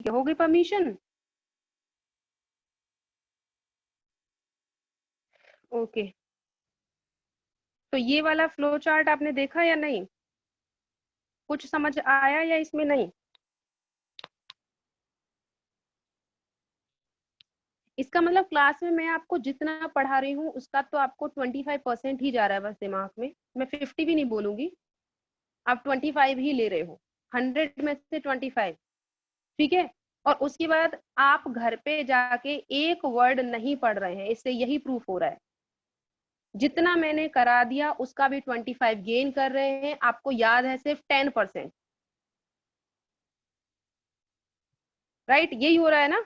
है, हो गई परमिशन? ओके, तो ये वाला फ्लो चार्ट आपने देखा या नहीं? कुछ समझ आया या इसमें नहीं? इसका मतलब क्लास में मैं आपको जितना पढ़ा रही हूँ उसका तो आपको 25% ही जा रहा है बस दिमाग में। मैं 50 भी नहीं बोलूंगी, आप 25 ही ले रहे हो, 100 में से 25। ठीक है, और उसके बाद आप घर पे जाके एक वर्ड नहीं पढ़ रहे हैं, इससे यही प्रूफ हो रहा है। जितना मैंने करा दिया उसका भी 25 गेन कर रहे हैं, आपको याद है सिर्फ 10%। राइट, यही हो रहा है ना?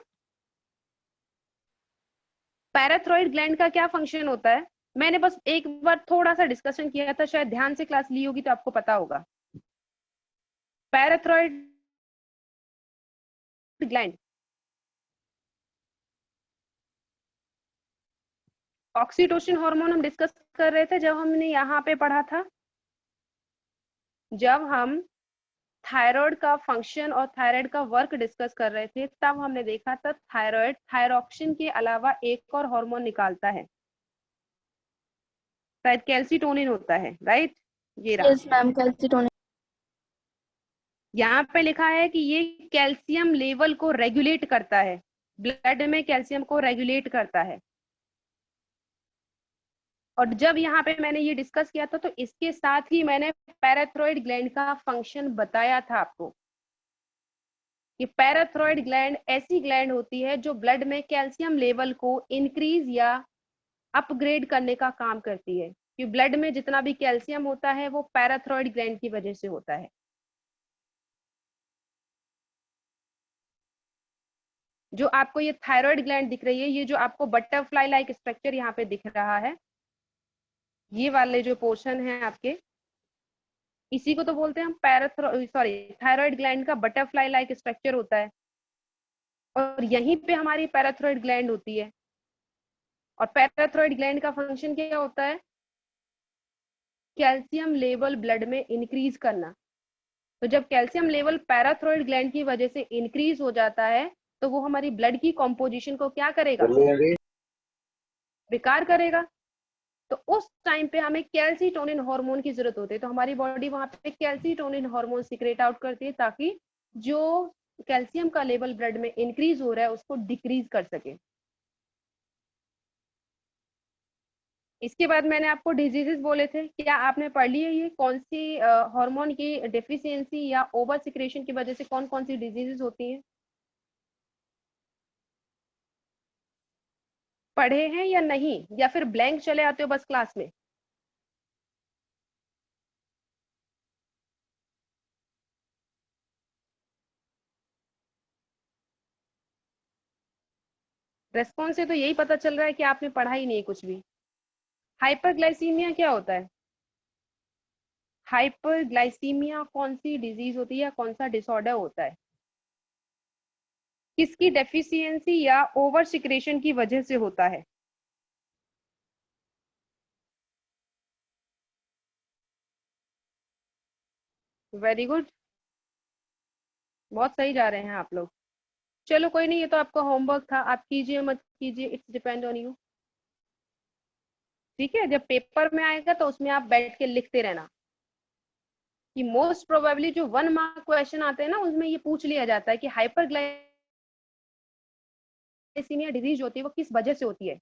पैराथ्रॉइड ग्लैंड का क्या फंक्शन होता है? मैंने बस एक बार थोड़ा सा डिस्कशन किया था, शायद ध्यान से क्लास ली होगी तो आपको पता होगा। पैराथ्रॉइड ग्लैंड ऑक्सीटोसिन हार्मोन हम डिस्कस कर रहे थे जब हमने यहाँ पे पढ़ा था, जब हम थायराइड का फंक्शन और थायराइड का वर्क डिस्कस कर रहे थे, तब हमने देखा था थायराइड थायरॉक्सिन के अलावा एक और हार्मोन निकालता है, शायद कैल्सिटोनिन होता है। राइट, ये रहा। Yes ma'am, calcitonin. यहाँ पे लिखा है कि ये कैल्शियम लेवल को रेगुलेट करता है, ब्लड में कैल्शियम को रेगुलेट करता है। और जब यहाँ पे मैंने ये डिस्कस किया था तो इसके साथ ही मैंने पैराथ्रॉइड ग्लैंड का फंक्शन बताया था आपको कि पैराथ्रॉइड ग्लैंड ऐसी ग्लैंड होती है जो ब्लड में कैल्शियम लेवल को इंक्रीज या अपग्रेड करने का काम करती है, कि ब्लड में जितना भी कैल्शियम होता है वो पैराथ्रॉइड ग्लैंड की वजह से होता है। जो आपको ये थायराइड ग्लैंड दिख रही है, ये जो आपको बटरफ्लाई लाइक स्ट्रक्चर यहाँ पे दिख रहा है, ये वाले जो पोर्शन है आपके, इसी को तो बोलते हैं हम थायराइड ग्लैंड का बटरफ्लाई लाइक स्ट्रक्चर होता है। और यहीं पे हमारी पैराथ्रॉइड ग्लैंड होती है। और पैराथ्रॉइड ग्लैंड का फंक्शन क्या होता है? कैल्शियम लेवल ब्लड में इंक्रीज करना। तो जब कैल्शियम लेवल पैराथ्रॉइड ग्लैंड की वजह से इंक्रीज हो जाता है तो वो हमारी ब्लड की कॉम्पोजिशन को क्या करेगा? बेकार करेगा। तो उस टाइम पे हमें कैल्सिटोनिन हार्मोन की जरूरत होती है, तो हमारी बॉडी वहां पे कैल्सिटोनिन हार्मोन सिक्रेट आउट करती है ताकि जो कैल्शियम का लेवल ब्लड में इंक्रीज हो रहा है उसको डिक्रीज कर सके। इसके बाद मैंने आपको डिजीजेस बोले थे, क्या आपने पढ़ लिए ये कौन सी हार्मोन की डेफिशिएंसी या ओवर सिक्रेशन की वजह से कौन कौन सी डिजीजेस होती हैं? पढ़े हैं या नहीं, या फिर ब्लैंक चले आते हो बस क्लास में? रेस्पॉन्स से तो यही पता चल रहा है कि आपने पढ़ा ही नहीं कुछ भी। हाइपरग्लाइसीमिया क्या होता है? हाइपरग्लाइसीमिया कौन सी डिजीज होती है या कौन सा डिसऑर्डर होता है? किसकी डेफिशिएंसी या ओवर सिक्रेशन की वजह से होता है? वेरी गुड, बहुत सही जा रहे हैं आप लोग। चलो कोई नहीं, ये तो आपका होमवर्क था, आप कीजिए मत कीजिए, इट्स डिपेंड ऑन यू। ठीक है, जब पेपर में आएगा तो उसमें आप बैठ के लिखते रहना, कि मोस्ट प्रोबेबली जो 1 मार्क क्वेश्चन आते हैं ना उसमें ये पूछ लिया जाता है कि हाइपरग्लाइसीमिया डिजीज होती है वो किस वजह से होती है।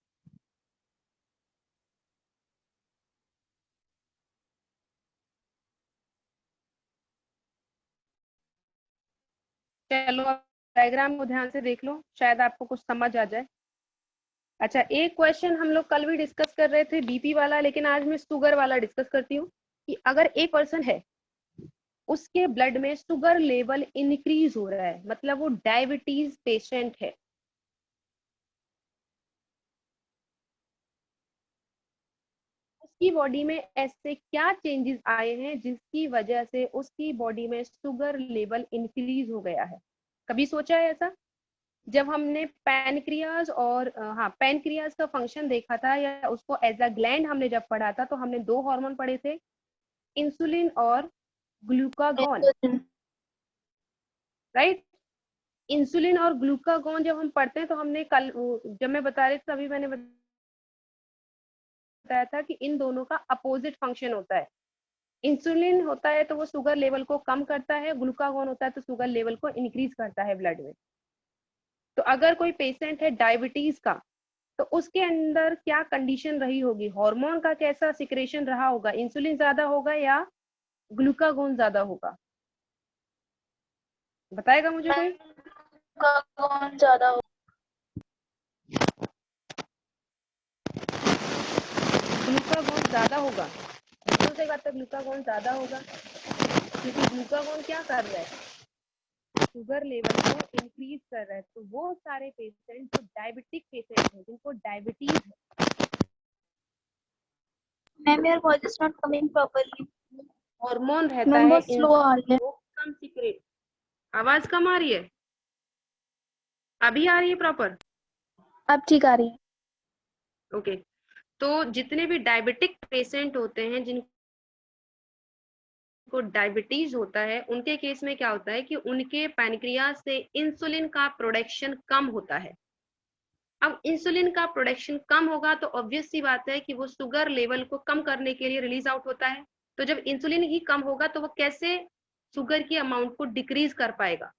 चलो आप डायग्राम को ध्यान से देख लो, शायद आपको कुछ समझ आ जाए। अच्छा, एक क्वेश्चन हम लोग कल भी डिस्कस कर रहे थे बीपी वाला, लेकिन आज मैं शुगर वाला डिस्कस करती हूँ, कि अगर एक पर्सन है उसके ब्लड में शुगर लेवल इंक्रीज हो रहा है, मतलब वो डायबिटीज पेशेंट है, उसकी बॉडी में ऐसे क्या चेंजेस आए हैं जिसकी वजह से उसकी बॉडी में शुगर लेवल इंक्रीज हो गया है? कभी सोचा है ऐसा? जब हमने पैनक्रियाज और हाँ पैनक्रियाज का फंक्शन देखा था या उसको एज अ ग्लैंड हमने जब पढ़ा था, तो हमने दो हार्मोन पढ़े थे, इंसुलिन और ग्लूकागॉन। राइट, इंसुलिन और ग्लूकागॉन जब हम पढ़ते हैं तो हमने कल जब मैं बता रही थी तभी मैंने बताया था कि इन दोनों का अपोजिट फंक्शन होता है। इंसुलिन होता है तो वो शुगर लेवल को कम करता है, ग्लूकागॉन होता है तो शुगर लेवल को इंक्रीज करता है ब्लड में। तो अगर कोई पेशेंट है डायबिटीज का, तो उसके अंदर क्या कंडीशन रही होगी, हार्मोन का कैसा सिक्रेशन रहा होगा, इंसुलिन ज्यादा होगा या ग्लूकागॉन ज्यादा होगा, बताएगा मुझे कोई? ग्लूकागॉन ज्यादा हो। ग्लूकागॉन ज्यादा होगा, बिल्कुल सही बात है, ग्लूकागॉन ज्यादा होगा, क्योंकि ग्लूकागॉन क्या कर रहा है, शुगर लेवल को इंक्रीज कर रहा है। तो वो सारे पेशेंट जो डायबिटिक पेशेंट हैं, जिनको डायबिटीज है, ma'am your voice is not coming properly. Hormone रहता मैम है बहुत स्लो आ रही है। वो कम सीक्रेट, आवाज कम आ रही है, अभी आ रही है प्रॉपर? अब ठीक आ रही है। ओके। तो जितने भी डायबिटिक पेशेंट होते हैं, जिनको डायबिटीज होता है, उनके केस में क्या होता है कि उनके पैनक्रियाज से इंसुलिन का प्रोडक्शन कम होता है। अब इंसुलिन का प्रोडक्शन कम होगा तो ऑब्वियस सी बात है कि वो शुगर लेवल को कम करने के लिए रिलीज आउट होता है। तो जब इंसुलिन ही कम होगा तो वो कैसे शुगर की अमाउंट को डिक्रीज कर पाएगा?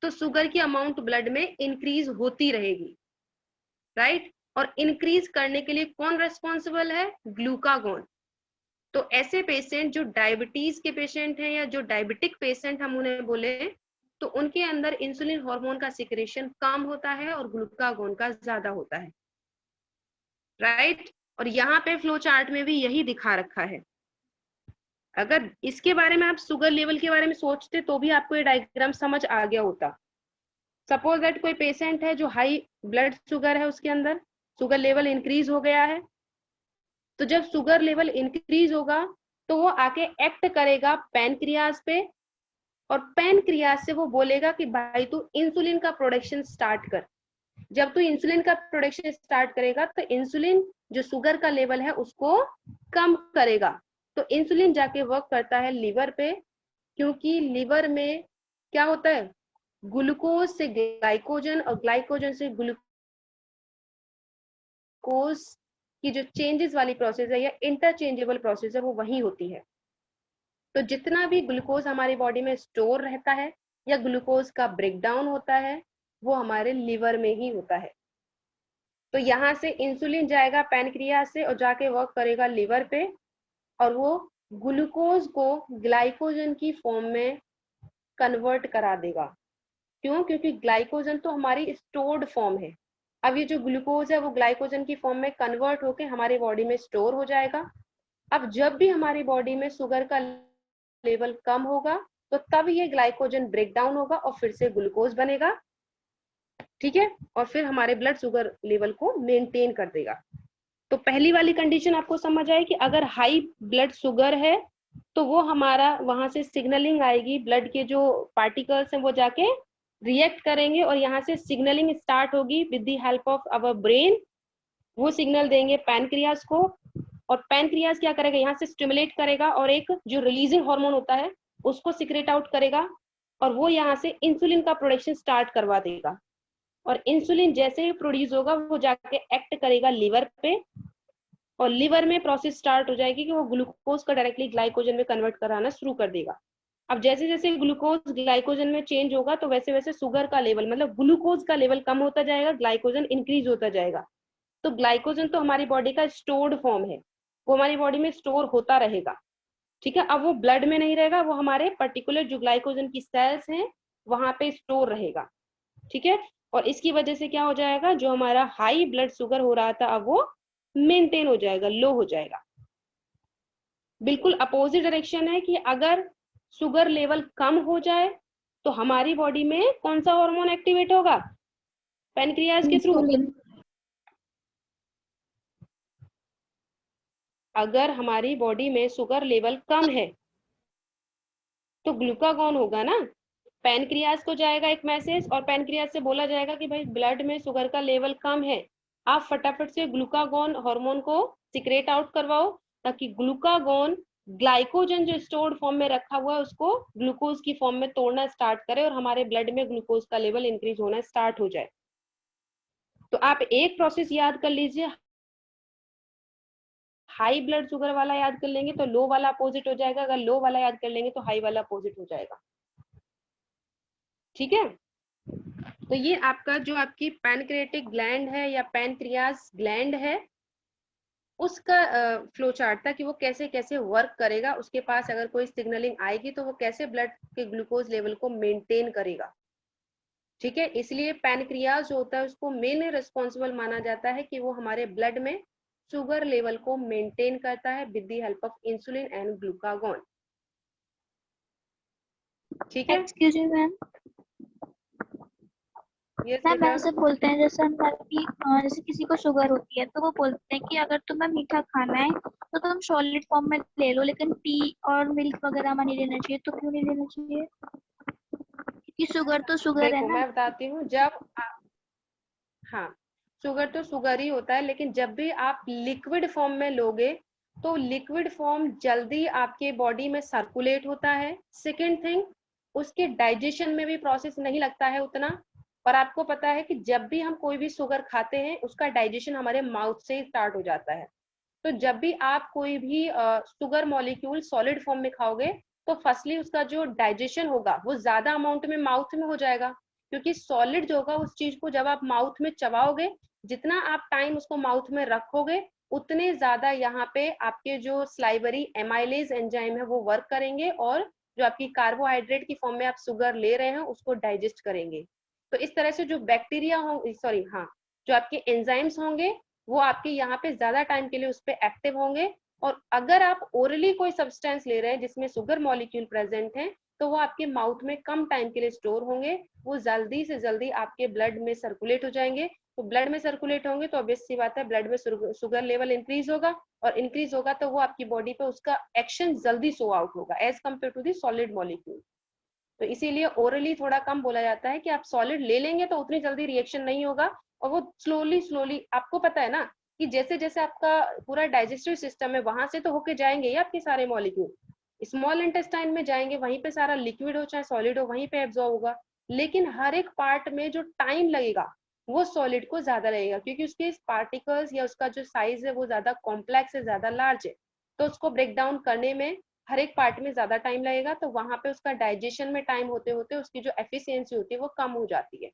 तो शुगर की अमाउंट ब्लड में इंक्रीज होती रहेगी, राइट? और इंक्रीज करने के लिए कौन रेस्पॉन्सिबल है? ग्लूकागॉन। तो ऐसे पेशेंट जो डायबिटीज के पेशेंट हैं या जो डायबिटिक पेशेंट हम उन्हें बोले, तो उनके अंदर इंसुलिन हार्मोन का सिक्रेशन कम होता है और ग्लूकागॉन का ज्यादा होता है, राइट? और यहाँ पे फ्लो चार्ट में भी यही दिखा रखा है। अगर इसके बारे में आप शुगर लेवल के बारे में सोचते तो भी आपको ये डायग्राम समझ आ गया होता। सपोज दैट कोई पेशेंट है जो हाई ब्लड शुगर है, उसके अंदर शुगर लेवल इंक्रीज हो गया है, तो जब शुगर लेवल इंक्रीज होगा तो वो आके एक्ट करेगा पैनक्रियाज पे, और पैनक्रियाज से वो बोलेगा कि भाई तू इंसुलिन का प्रोडक्शन स्टार्ट कर। जब तू इंसुलिन का प्रोडक्शन स्टार्ट करेगा तो इंसुलिन जो शुगर का लेवल है उसको कम करेगा। तो इंसुलिन जाके वर्क करता है लिवर पे, क्योंकि लिवर में क्या होता है, ग्लूकोज से ग्लाइकोजन और ग्लाइकोजन से ग्लूकोज की जो चेंजेस वाली प्रोसेस है या इंटरचेंजेबल प्रोसेस है वो वही होती है। तो जितना भी ग्लूकोज हमारी बॉडी में स्टोर रहता है या ग्लूकोज का ब्रेकडाउन होता है वो हमारे लिवर में ही होता है। तो यहाँ से इंसुलिन जाएगा पैनक्रियाज से और जाके वर्क करेगा लिवर पे, और वो ग्लूकोज को ग्लाइकोजन की फॉर्म में कन्वर्ट करा देगा। क्यों? क्योंकि ग्लाइकोजन तो हमारी स्टोर्ड फॉर्म है। अब ये जो ग्लूकोज है वो ग्लाइकोजन की फॉर्म में कन्वर्ट होके हमारी बॉडी में स्टोर हो जाएगा। अब जब भी हमारी बॉडी में शुगर का लेवल कम होगा तो तब ये ग्लाइकोजन ब्रेक डाउन होगा और फिर से ग्लूकोज बनेगा, ठीक है, और फिर हमारे ब्लड शुगर लेवल को मेंटेन कर देगा। तो पहली वाली कंडीशन आपको समझ आए कि अगर हाई ब्लड शुगर है तो वो हमारा वहां से सिग्नलिंग आएगी, ब्लड के जो पार्टिकल्स हैं वो जाके रिएक्ट करेंगे और यहाँ से सिग्नलिंग स्टार्ट होगी with the help of our brain. वो सिग्नल देंगे पैनक्रियाज को, और पैनक्रियाज क्या करेगा, यहाँ से स्टिमुलेट करेगा और एक जो रिलीजिंग हार्मोन होता है उसको सिक्रेट आउट करेगा, और वो यहाँ से इंसुलिन का प्रोडक्शन स्टार्ट करवा देगा। और इंसुलिन जैसे ही प्रोड्यूस होगा वो जाके एक्ट करेगा लिवर पे, और लिवर में प्रोसेस स्टार्ट हो जाएगी कि वो ग्लूकोज का डायरेक्टली ग्लाइकोजन में कन्वर्ट कराना शुरू कर देगा। अब जैसे जैसे ग्लूकोज ग्लाइकोजन में चेंज होगा तो वैसे वैसे शुगर का लेवल, मतलब ग्लूकोज का लेवल कम होता जाएगा, ग्लाइकोजन इंक्रीज होता जाएगा। तो ग्लाइकोजन तो हमारी बॉडी का स्टोर्ड फॉर्म है, वो हमारी बॉडी में स्टोर होता रहेगा, ठीक है। अब वो ब्लड में नहीं रहेगा, वो हमारे पर्टिकुलर जो ग्लाइकोजन की सेल्स हैं वहां पे स्टोर रहेगा, ठीक है। और इसकी वजह से क्या हो जाएगा, जो हमारा हाई ब्लड शुगर हो रहा था अब वो मेंटेन हो जाएगा, लो हो जाएगा। बिल्कुल अपोजिट डायरेक्शन है कि अगर शुगर लेवल कम हो जाए तो हमारी बॉडी में कौन सा हार्मोन एक्टिवेट होगा, पैनक्रियाज के थ्रू। इंसुलिन। अगर हमारी बॉडी में शुगर लेवल कम है तो ग्लूकागॉन होगा ना, पैनक्रियाज को जाएगा एक मैसेज और पैनक्रियाज से बोला जाएगा कि भाई ब्लड में शुगर का लेवल कम है, आप फटाफट से ग्लूकागॉन हार्मोन को सिक्रेट आउट करवाओ, ताकि ग्लूकागॉन ग्लाइकोजन जो स्टोर्ड फॉर्म में रखा हुआ है उसको ग्लूकोज की फॉर्म में तोड़ना स्टार्ट करे और हमारे ब्लड में ग्लूकोज का लेवल इंक्रीज होना स्टार्ट हो जाए। तो आप एक प्रोसेस याद कर लीजिए, हाई ब्लड शुगर वाला याद कर लेंगे तो लो वाला अपोजिट हो जाएगा, अगर लो वाला याद कर लेंगे तो हाई वाला अपोजिट हो जाएगा। ठीक है, तो ये आपका जो आपकी पैनक्रियाटिक ग्लैंड है या पैनक्रियास ग्लैंड है उसका फ्लो चार्ट था कि वो कैसे कैसे वर्क करेगा, उसके पास अगर कोई सिग्नलिंग आएगी तो वो कैसे ब्लड के ग्लूकोज लेवल को मेंटेन करेगा। ठीक है, इसलिए पैनक्रियास जो होता है उसको मेन रिस्पॉन्सिबल माना जाता है कि वो हमारे ब्लड में शुगर लेवल को मेंटेन करता है with the help of insulin and glucagon. ठीक है, excuse me ma'am, yes ma'am बेटा। ऐसे बोलते हैं जैसे हम कि जैसे किसी को शुगर होती है तो वो बोलते हैं कि अगर तुम्हें मीठा खाना है तो तुम सॉलिड फॉर्म में ले लो, लेकिन टी और मिल्क वगैरह में नहीं लेना चाहिए, तो क्यों नहीं लेना चाहिए? क्योंकि शुगर तो शुगर है देखो ना। मैं बताती हूँ, हाँ शुगर तो शुगर ही होता है, लेकिन जब भी आप लिक्विड फॉर्म में लोगे तो लिक्विड फॉर्म जल्दी आपके बॉडी में सर्कुलेट होता है। सेकेंड थिंग, उसके डाइजेशन में भी प्रोसेस नहीं लगता है उतना। पर आपको पता है कि जब भी हम कोई भी शुगर खाते हैं उसका डाइजेशन हमारे माउथ से ही स्टार्ट हो जाता है। तो जब भी आप कोई भी शुगर मॉलिक्यूल सॉलिड फॉर्म में खाओगे तो फर्स्टली उसका जो डाइजेशन होगा वो ज्यादा अमाउंट में माउथ में हो जाएगा, क्योंकि सॉलिड जो होगा उस चीज को जब आप माउथ में चबाओगे, जितना आप टाइम उसको माउथ में रखोगे उतने ज्यादा यहाँ पे आपके जो स्लाइवरी एमाइलेज एंजाइम है वो वर्क करेंगे और जो आपकी कार्बोहाइड्रेट की फॉर्म में आप शुगर ले रहे हैं उसको डाइजेस्ट करेंगे। तो इस तरह से जो बैक्टीरिया हो सॉरी हाँ जो आपके एंजाइम्स होंगे वो आपके यहाँ पे ज्यादा टाइम के लिए उस पर एक्टिव होंगे। और अगर आप ओरली कोई सब्सटेंस ले रहे हैं जिसमें शुगर मॉलिक्यूल प्रेजेंट है तो वो आपके माउथ में कम टाइम के लिए स्टोर होंगे, वो जल्दी से जल्दी आपके ब्लड में सर्कुलेट हो जाएंगे। तो ब्लड में सर्कुलेट होंगे तो ऑब्वियस सी बात है ब्लड में शुगर लेवल इंक्रीज होगा, और इंक्रीज होगा तो वो आपकी बॉडी पे उसका एक्शन जल्दी शो आउट होगा as compare to the solid molecule. तो इसीलिए ओरली थोड़ा कम बोला जाता है कि आप सॉलिड ले लेंगे तो उतनी जल्दी रिएक्शन नहीं होगा, और वो स्लोली स्लोली आपको पता है ना कि जैसे जैसे आपका पूरा डाइजेस्टिव सिस्टम है वहां से तो होके जाएंगे ही आपके सारे मॉलिक्यूल स्मॉल इंटेस्टाइन में जाएंगे, वहीं पे सारा लिक्विड हो चाहे सॉलिड हो वहीं पे एब्जॉर्ब होगा। लेकिन हर एक पार्ट में जो टाइम लगेगा वो सॉलिड को ज्यादा लगेगा, क्योंकि उसके पार्टिकल्स या उसका जो साइज है वो ज्यादा कॉम्प्लेक्स है, ज्यादा लार्ज है। तो उसको ब्रेक डाउन करने में हर एक पार्ट में ज्यादा टाइम लगेगा, तो वहां पे उसका डाइजेशन में टाइम होते होते उसकी जो एफिशिएंसी होती है वो कम हो जाती है।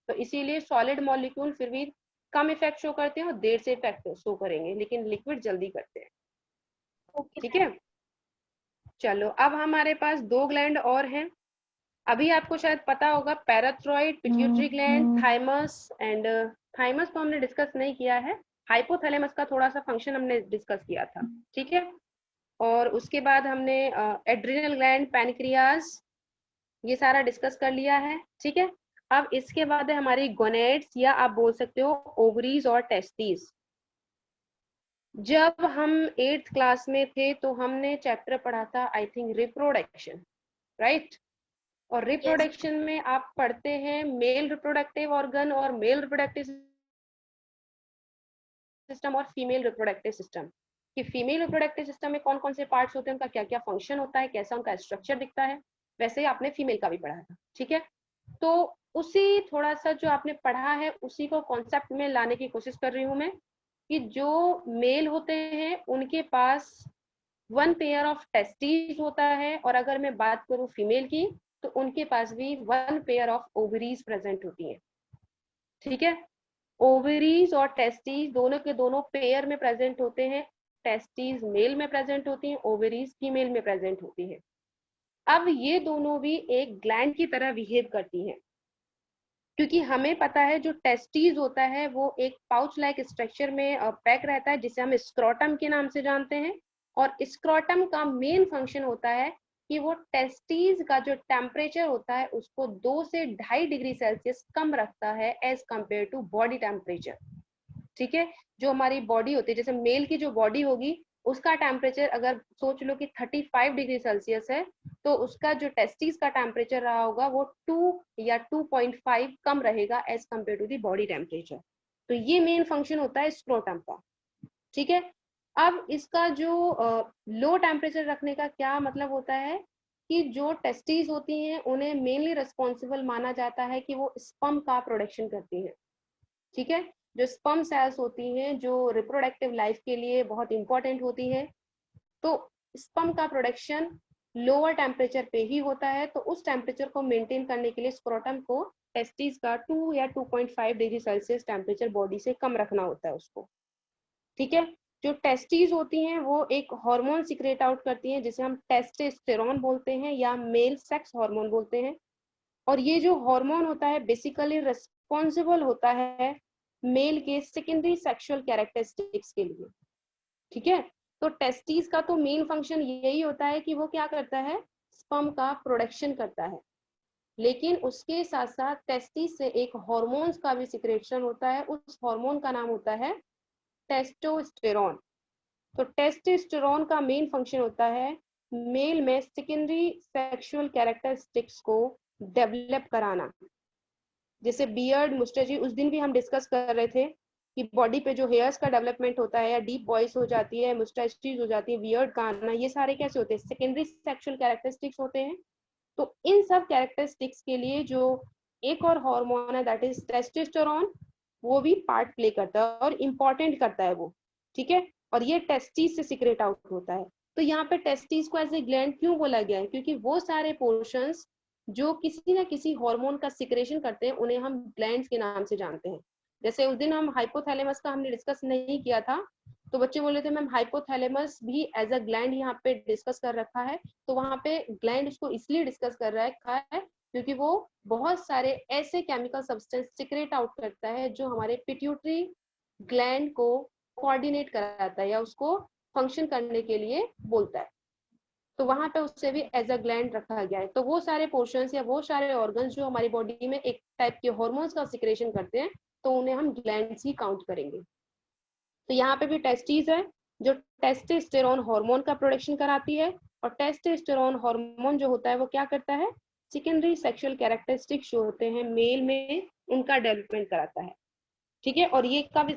तो इसीलिए सॉलिड मॉलिक्यूल फिर भी कम इफेक्ट शो करते हैं और देर से इफेक्ट शो करेंगे, लेकिन लिक्विड जल्दी करते हैं। ओके ठीक मैम। है, चलो अब हमारे पास दो ग्लैंड और हैं। अभी आपको शायद पता होगा parathyroid, pituitary gland, thymus and thymus तो हमने डिस्कस नहीं किया है, हाइपोथैलेमस का थोड़ा सा फंक्शन हमने डिस्कस किया था। ठीक है, और उसके बाद हमने एड्रिनल ग्लैंड, पैनक्रियाज, ये सारा डिस्कस कर लिया है। ठीक है, अब इसके बाद है हमारी गोनेड्स या आप बोल सकते हो ओवरीज और टेस्टिस। जब हम 8th क्लास में थे तो हमने चैप्टर पढ़ा था आई थिंक रिप्रोडक्शन, राइट? और यस। रिप्रोडक्शन में आप पढ़ते हैं मेल रिप्रोडक्टिव ऑर्गन और मेल रिप्रोडक्टिव सिस्टम और फीमेल रिप्रोडक्टिव सिस्टम, कि फीमेल रिप्रोडक्टिव सिस्टम में कौन कौन से पार्ट्स होते हैं, उनका क्या क्या फंक्शन होता है, कैसा उनका स्ट्रक्चर दिखता है। वैसे ही आपने फीमेल का भी पढ़ा था। ठीक है, तो उसी थोड़ा सा जो आपने पढ़ा है उसी को कॉन्सेप्ट में लाने की कोशिश कर रही हूँ मैं, कि जो मेल होते हैं उनके पास वन पेयर ऑफ टेस्टिस होता है, और अगर मैं बात करूं फीमेल की तो उनके पास भी one pair of ovaries present होती है। ठीक है, ओवरीज और टेस्टिस दोनों के दोनों पेयर में प्रेजेंट होते हैं। टेस्टिस मेल में प्रेजेंट होती हैं, ओवरीज फीमेल में प्रेजेंट होती है। अब ये दोनों भी एक ग्लैंड की तरह बिहेव करती हैं, क्योंकि हमें पता है जो टेस्टिस होता है वो एक पाउच लाइक स्ट्रक्चर में पैक रहता है जिसे हम स्क्रोटम के नाम से जानते हैं। और स्क्रोटम का मेन फंक्शन होता है कि वो टेस्टिस का जो टेम्परेचर होता है उसको 2 से 2.5 डिग्री सेल्सियस कम रखता है as compare to body temperature. ठीक है, जो हमारी बॉडी होती है जैसे मेल की जो बॉडी होगी उसका टेम्परेचर अगर सोच लो कि 35 डिग्री सेल्सियस है, तो उसका जो टेस्टिस का टेम्परेचर रहा होगा वो 2 या 2.5 कम रहेगा as compare to the body temperature. तो ये मेन फंक्शन होता है स्क्रोटम का। ठीक है, अब इसका जो लो टेम्परेचर रखने का क्या मतलब होता है कि जो टेस्टिस होती हैं उन्हें मेनली रिस्पॉन्सिबल माना जाता है कि वो स्पर्म का प्रोडक्शन करती हैं। ठीक है, जो स्पर्म सेल्स होती हैं जो रिप्रोडक्टिव लाइफ के लिए बहुत इंपॉर्टेंट होती है, तो स्पर्म का प्रोडक्शन लोअर टेम्परेचर पे ही होता है। तो उस टेम्परेचर को मेंटेन करने के लिए स्क्रोटम को टेस्टिस का 2 या 2.5 डिग्री सेल्सियस टेम्परेचर बॉडी से कम रखना होता है उसको। ठीक है, जो टेस्टिस होती हैं वो एक हार्मोन सिक्रेट आउट करती हैं जिसे हम टेस्टोस्टेरोन बोलते हैं या मेल सेक्स हार्मोन बोलते हैं। और ये जो हार्मोन होता है बेसिकली रिस्पॉन्सिबल होता है मेल के सेकेंडरी सेक्सुअल कैरेक्टरिस्टिक्स के लिए। ठीक है, तो टेस्टिस का तो मेन फंक्शन यही होता है कि वो क्या करता है, स्पर्म का प्रोडक्शन करता है, लेकिन उसके साथ साथ टेस्टिस से एक हार्मोन्स का भी सिक्रेशन होता है। उस हार्मोन का नाम होता है टेस्टोस्टेरोन। तो टेस्टोस्टेरोन का मेन फंक्शन होता है मेल में सेकेंडरी सेक्सुअल कैरेक्टरिस्टिक्स को डेवलप कराना। जैसे बियर्ड, मुस्टैची, उस दिन भी हम डिस्कस कर रहे थे कि बॉडी पे जो हेयर्स का डेवलपमेंट होता है या डीप वॉइस हो जाती है, मुस्टैचीज हो जाती है, बियर्ड का आना, ये सारे कैसे होते हैं, सेकेंडरी सेक्सुअल कैरेक्टरिस्टिक्स होते हैं। तो इन सब कैरेक्टरिस्टिक्स के लिए जो एक और हार्मोन है दैट इज टेस्टोस्टेरोन, वो भी पार्ट प्ले करता है और इम्पोर्टेंट करता है वो। ठीक है, और ये टेस्टिस से सिक्रेट आउट होता है। तो यहाँ पे टेस्टिस को एज ए ग्लैंड क्यों बोला गया है, क्योंकि वो सारे पोर्शंस जो किसी ना किसी हार्मोन का सिक्रेशन करते हैं उन्हें हम ग्लैंड्स के नाम से जानते हैं। जैसे उस दिन हम हाइपोथैलेमस का हमने डिस्कस नहीं किया था, तो बच्चे बोले थे मैम हाइपोथैलेमस भी एज अ ग्लैंड यहाँ पे डिस्कस कर रखा है। तो वहां पे ग्लैंड उसको इसलिए डिस्कस कर रखा है क्योंकि वो बहुत सारे ऐसे केमिकल सब्सटेंस सिक्रेट आउट करता है जो हमारे पिट्यूटरी ग्लैंड को कोऑर्डिनेट कराता है या उसको फंक्शन करने के लिए बोलता है। तो वहां पे उससे भी एज अ ग्लैंड रखा गया है। तो वो सारे पोर्शंस या वो सारे ऑर्गन्स जो हमारी बॉडी में एक टाइप के हार्मोन्स का सिक्रेशन करते हैं, तो उन्हें हम ग्लैंड्स ही काउंट करेंगे। तो यहाँ पे भी टेस्टिस है जो टेस्टोस्टेरोन हार्मोन का प्रोडक्शन कराती है, और टेस्टोस्टेरोन हार्मोन जो होता है वो क्या करता है, सेकेंडरी सेक्सुअल कैरेक्टरिस्टिक्स जो होते हैं मेल में उनका डेवलपमेंट कराता है। ठीक है, और ये कब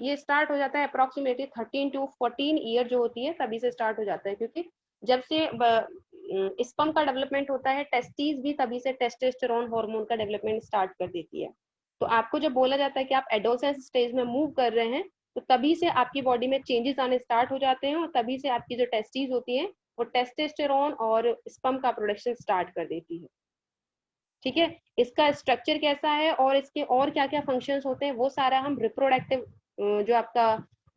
ये स्टार्ट हो जाता है अप्रोक्सीमेटली 13 to 14 ईयर जो होती है तभी से स्टार्ट हो जाता है, क्योंकि जब से स्पर्म का डेवलपमेंट होता है टेस्टिस भी तभी से टेस्टोस्टेरोन हार्मोन का डेवलपमेंट स्टार्ट कर देती है। तो आपको जब बोला जाता है कि आप एडोलेसेंस स्टेज में मूव कर रहे हैं, तो तभी से आपकी बॉडी में चेंजेस आने स्टार्ट हो जाते हैं और तभी से आपकी जो टेस्टिस होती है वो टेस्टोस्टेरोन और स्पर्म का प्रोडक्शन स्टार्ट कर देती है। ठीक है, इसका स्ट्रक्चर कैसा है और इसके और क्या क्या फंक्शंस होते हैं वो सारा हम रिप्रोडक्टिव जो आपका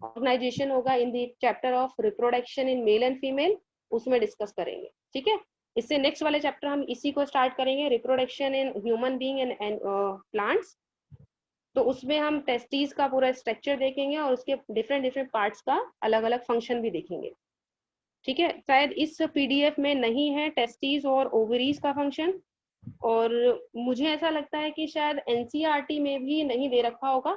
ऑर्गेनाइजेशन होगा in the chapter of reproduction in male and female उसमें डिस्कस करेंगे। ठीक है, इससे नेक्स्ट वाले चैप्टर हम इसी को स्टार्ट करेंगे, reproduction in human being and plants. तो उसमें हम टेस्टिस का पूरा स्ट्रक्चर देखेंगे और उसके डिफरेंट डिफरेंट पार्ट्स का अलग अलग फंक्शन भी देखेंगे। ठीक है, शायद इस पीडीएफ में नहीं है टेस्टिस और ओवरीज का फंक्शन, और मुझे ऐसा लगता है कि शायद एनसीईआरटी में भी नहीं दे रखा होगा।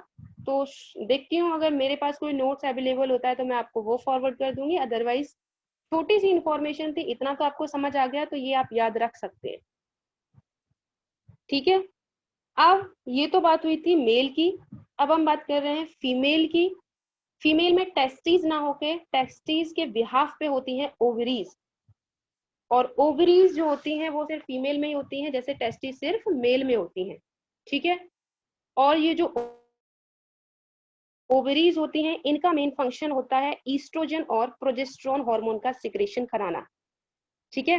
तो देखती हूँ अगर मेरे पास कोई नोट्स अवेलेबल होता है तो मैं आपको वो फॉरवर्ड कर दूंगी, अदरवाइज छोटी सी इंफॉर्मेशन थी, इतना तो आपको समझ आ गया तो ये आप याद रख सकते हैं। ठीक है, अब ये तो बात हुई थी मेल की, अब हम बात कर रहे हैं फीमेल की। फीमेल में टेस्टिस ना होके टेस्टिस के बिहाफ पे होती हैं ओवरीज, और ओवरीज जो होती हैं वो सिर्फ फीमेल में ही होती हैं जैसे टेस्टिस सिर्फ मेल में होती हैं। ठीक है, और ये जो ओवरीज होती हैं इनका मेन फंक्शन होता है ईस्ट्रोजन और प्रोजेस्टेरोन हार्मोन का सिक्रेशन कराना। ठीक है,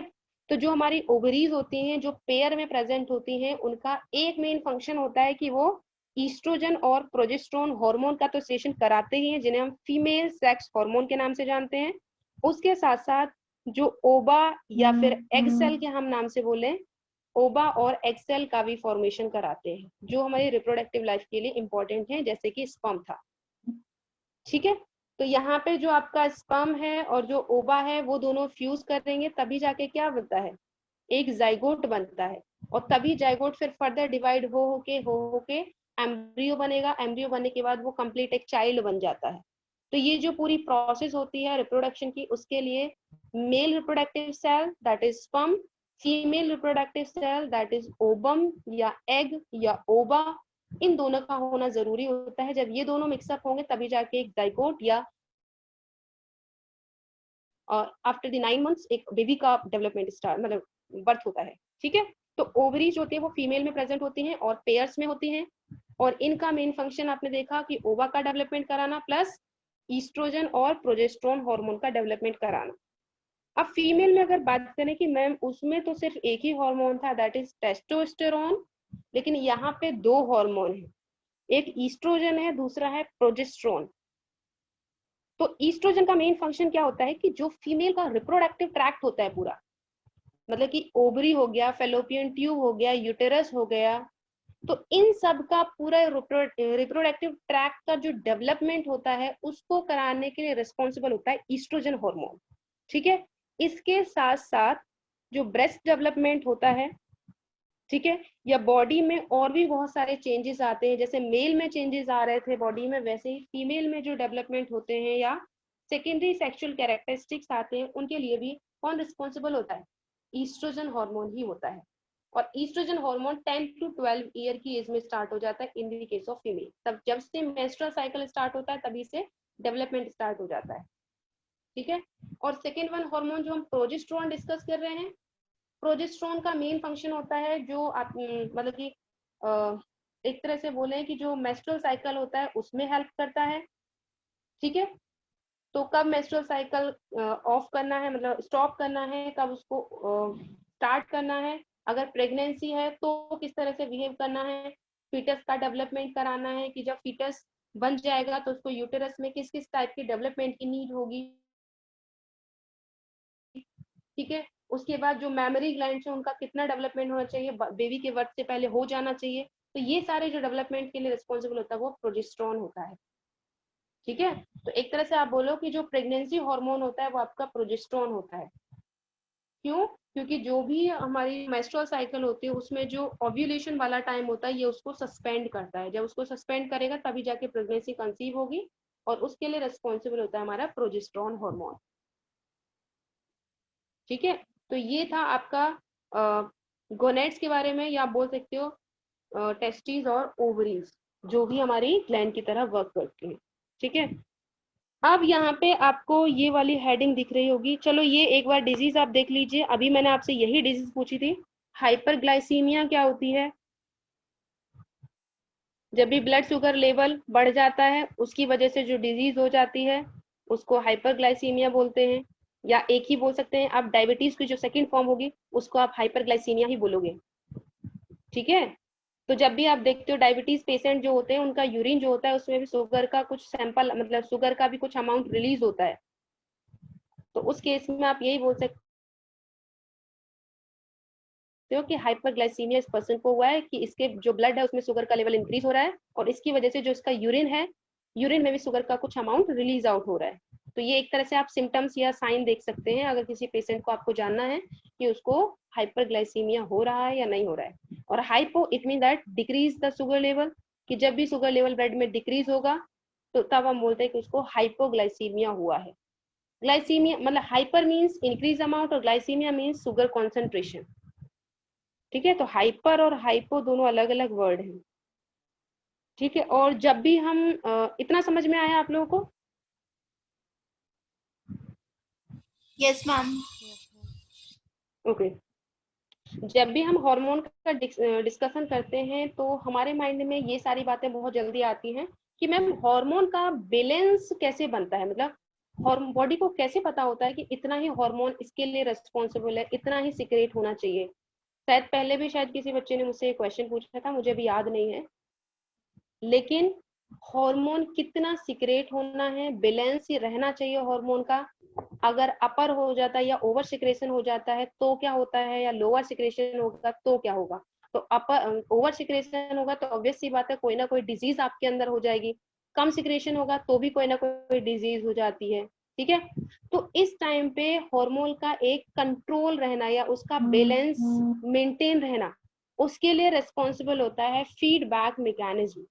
तो जो हमारी ओवरीज होती हैं जो पेयर में प्रेजेंट होती हैं उनका एक मेन फंक्शन होता है कि वो ईस्ट्रोजन और प्रोजेस्टेरोन हार्मोन का तो सिक्रेशन कराते ही हैं जिन्हें हम फीमेल सेक्स हार्मोन के नाम से जानते हैं। उसके साथ साथ जो ओबा या फिर एग सेल के हम नाम से बोले, ओबा और एग सेल का भी फॉर्मेशन कराते हैं जो हमारी रिप्रोडक्टिव लाइफ के लिए इंपॉर्टेंट है जैसे कि स्पर्म था। ठीक है, तो यहाँ पे जो आपका स्पर्म है और जो ओवा है वो दोनों फ्यूज करेंगे तभी जाके क्या बनता है, एक जाइगोट बनता है, और तभी जाइगोट फिर फर्दर डिवाइड हो होके एम्ब्रियो बनेगा। एम्ब्रियो बनने के बाद वो कंप्लीट एक चाइल्ड बन जाता है। तो ये जो पूरी प्रोसेस होती है रिप्रोडक्शन की उसके लिए male reproductive cell that is sperm, female reproductive cell that is ovum या एग या ओवा, इन दोनों का होना जरूरी होता है। जब ये दोनों मिक्सअप होंगे तभी जाके एक जाइगोट या आफ्टर द 9 मंथ्स एक बेबी का डेवलपमेंट स्टार्ट मतलब बर्थ होता है। ठीक है, तो ओवरीज होती है वो फीमेल में प्रेजेंट होती हैं और पेयर्स में होती हैं, और इनका मेन फंक्शन आपने देखा कि ओवा का डेवलपमेंट कराना प्लस ईस्ट्रोजन और प्रोजेस्टेरोन हार्मोन का डेवलपमेंट कराना। अब फीमेल में अगर बात करें कि मैम उसमें तो सिर्फ एक ही हार्मोन था, दैट इज टेस्टोस्टेरोन, लेकिन यहाँ पे दो हार्मोन है, एक ईस्ट्रोजन है, दूसरा है प्रोजेस्टेरोन। तो ईस्ट्रोजन का मेन फंक्शन क्या होता है कि जो फीमेल का रिप्रोडक्टिव ट्रैक्ट होता है पूरा, मतलब कि ओवरी हो गया, फेलोपियन ट्यूब हो गया, यूटेरस हो गया, तो इन सब का पूरा रिप्रोडक्टिव ट्रैक्ट का जो डेवलपमेंट होता है उसको कराने के लिए रिस्पॉन्सिबल होता है ईस्ट्रोजन हार्मोन। ठीक है, इसके साथ साथ जो ब्रेस्ट डेवलपमेंट होता है, ठीक है, या बॉडी में और भी बहुत सारे चेंजेस आते हैं, जैसे मेल में चेंजेस आ रहे थे बॉडी में, वैसे ही फीमेल में जो डेवलपमेंट होते हैं या सेकेंडरी सेक्सुअल कैरेक्टरिस्टिक्स आते हैं, उनके लिए भी कौन रिस्पॉन्सिबल होता है? ईस्ट्रोजन हार्मोन ही होता है। और ईस्ट्रोजन हार्मोन 10 to 12 ईयर की एज में स्टार्ट हो जाता है in the case of female. तब जब से मेंस्ट्रुअल साइकिल स्टार्ट होता है तभी से डेवलपमेंट स्टार्ट हो जाता है। ठीक है, और सेकेंड वन हार्मोन जो हम प्रोजेस्टेरोन डिस्कस कर रहे हैं, प्रोजेस्टेरोन का मेन फंक्शन होता है जो आप मतलब कि एक तरह से बोले कि जो मेंस्ट्रुअल साइकिल होता है उसमें हेल्प करता है। ठीक है, तो कब मेंस्ट्रुअल साइकिल ऑफ करना है, मतलब स्टॉप करना है, कब उसको स्टार्ट करना है, अगर प्रेगनेंसी है तो किस तरह से बिहेव करना है, फीटस का डेवलपमेंट कराना है कि जब फीटस बन जाएगा तो उसको यूटेरस में किस किस टाइप की डेवलपमेंट की नीड होगी। ठीक है, उसके बाद जो मेमोरी ग्लैंड है उनका कितना डेवलपमेंट होना चाहिए, बेबी के बर्थ से पहले हो जाना चाहिए। तो ये सारे जो डेवलपमेंट के लिए रिस्पॉन्सिबल होता है वो प्रोजेस्टेरोन होता है। ठीक है, तो एक तरह से आप बोलो कि जो प्रेगनेंसी हार्मोन होता है वो आपका प्रोजेस्टेरोन होता है। क्यों? क्योंकि जो भी हमारी मेंस्ट्रुअल साइकिल होती है उसमें जो ओव्यूलेशन वाला टाइम होता है ये उसको सस्पेंड करता है, जब उसको सस्पेंड करेगा तभी जाके प्रेगनेंसी कंसीव होगी, और उसके लिए रिस्पॉन्सिबल होता है हमारा प्रोजेस्टेरोन हार्मोन। ठीक है, तो ये था आपका गोनेट्स के बारे में, या आप बोल सकते हो टेस्टिस और ओवरीज जो भी हमारी ग्लैंड की तरह वर्क करती हैं। ठीक है, अब यहाँ पे आपको ये वाली हेडिंग दिख रही होगी, चलो ये एक बार डिजीज आप देख लीजिए। अभी मैंने आपसे यही डिजीज पूछी थी, हाइपरग्लाइसीमिया क्या होती है? जब भी ब्लड शुगर लेवल बढ़ जाता है उसकी वजह से जो डिजीज हो जाती है उसको हाइपरग्लाइसीमिया बोलते हैं, या एक ही बोल सकते हैं आप, डायबिटीज की जो सेकंड फॉर्म होगी उसको आप हाइपरग्लाइसीमिया ही बोलोगे। ठीक है, तो जब भी आप देखते हो डायबिटीज पेशेंट जो होते हैं उनका यूरिन जो होता है उसमें भी शुगर का कुछ सैंपल, मतलब शुगर का भी कुछ अमाउंट रिलीज होता है, तो उस केस में आप यही बोल सकते हो कि हाइपरग्लाइसीमिया इस पर्सन को हुआ है कि इसके जो ब्लड है उसमें शुगर का लेवल इंक्रीज हो रहा है, और इसकी वजह से जो इसका यूरिन है, यूरिन में भी शुगर का कुछ अमाउंट रिलीज आउट हो रहा है। तो ये एक तरह से आप सिम्टम्स या साइन देख सकते हैं अगर किसी पेशेंट को आपको जानना है कि उसको हाइपरग्लाइसीमिया हो रहा है या नहीं हो रहा है। और hypo it mean that decrease the sugar level, कि जब भी शुगर लेवल ब्लड में डिक्रीज होगा तो तब हम बोलते हैं कि उसको हाइपोग्लाइसीमिया हुआ है। ग्लाइसीमिया मतलब हाइपर मीन्स इंक्रीज अमाउंट और ग्लाइसीमिया मीन्स शुगर कॉन्सेंट्रेशन। ठीक है, तो हाइपर और हाइपो दोनों अलग अलग वर्ड हैं। ठीक है, और जब भी हम इतना समझ में आया आप लोगों को? Yes ma'am. ओके, जब भी हम हार्मोन का डिस्कशन करते हैं तो हमारे माइंड में ये सारी बातें बहुत जल्दी आती हैं कि मैम हार्मोन का बैलेंस कैसे बनता है, मतलब बॉडी को कैसे पता होता है कि इतना ही हार्मोन इसके लिए रिस्पॉन्सिबल है, इतना ही सिक्रेट होना चाहिए। शायद पहले भी शायद किसी बच्चे ने मुझसे एक क्वेश्चन पूछा था, मुझे भी याद नहीं है, लेकिन हार्मोन कितना सिक्रेट होना है, बैलेंस ही रहना चाहिए हार्मोन का। अगर अपर हो जाता है या ओवर सिक्रेशन हो जाता है तो क्या होता है, या लोअर सिक्रेशन होगा तो क्या होगा? तो अपर ओवर सिक्रेशन होगा तो ऑब्वियस सी बात है कोई ना कोई डिजीज आपके अंदर हो जाएगी, कम सिक्रेशन होगा तो भी कोई ना कोई डिजीज हो जाती है। ठीक है, तो इस टाइम पे हार्मोन का एक कंट्रोल रहना या उसका बैलेंस मेंटेन रहना, उसके लिए रिस्पॉन्सिबल होता है फीडबैक मैकेनिज्म।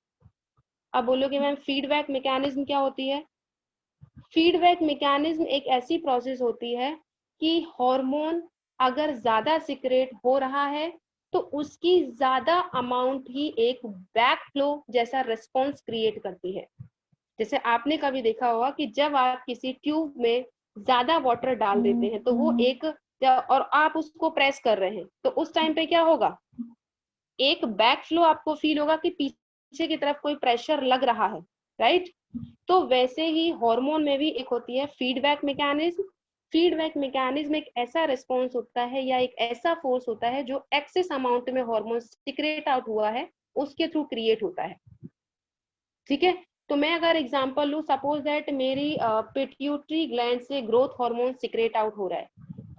अब बोलोगे मैम फीडबैक मैकेनिज्म क्या होती है? फीडबैक मैकेनिज्म एक ऐसी प्रोसेस होती है कि हार्मोन अगर ज्यादा सिक्रेट हो रहा है तो उसकी ज्यादा अमाउंट ही एक बैक फ्लो जैसा रिस्पॉन्स क्रिएट करती है। जैसे आपने कभी देखा होगा कि जब आप किसी ट्यूब में ज्यादा वाटर डाल देते हैं तो वो एक, और आप उसको प्रेस कर रहे हैं तो उस टाइम पे क्या होगा, एक बैक फ्लो आपको फील होगा कि पीछे की तरफ कोई प्रेशर लग रहा है, राइट। तो वैसे ही हार्मोन में भी एक होती है फीडबैक मैकेनिज्म। फीडबैक मैकेनिज्म एक ऐसा रिस्पॉन्स होता है या एक ऐसा फोर्स होता है जो एक्सेस अमाउंट में हार्मोन सिक्रेट आउट हुआ है उसके थ्रू क्रिएट होता है, ठीक है। तो मैं अगर एग्जांपल लूं, सपोज दैट मेरी पिट्यूटरी ग्लैंड से ग्रोथ हार्मोन सिक्रेट आउट हो रहा है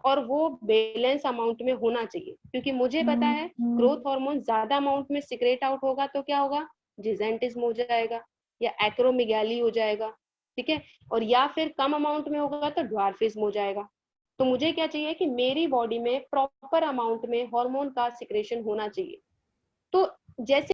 और वो बैलेंस अमाउंट में होना चाहिए, क्योंकि मुझे पता है ग्रोथ हार्मोन ज्यादा अमाउंट में सिक्रेट आउट होगा तो क्या होगा, जिजेंटिज्म हो जाएगा या एक्रोमेगाली हो जाएगा, ठीक है। और या फिर कम अमाउंट में होगा तो ड्वार्फिज्म हो जाएगा। तो मुझे क्या चाहिए कि मेरी बॉडी में प्रॉपर अमाउंट में हार्मोन का सिक्रेशन होना चाहिए। तो जैसे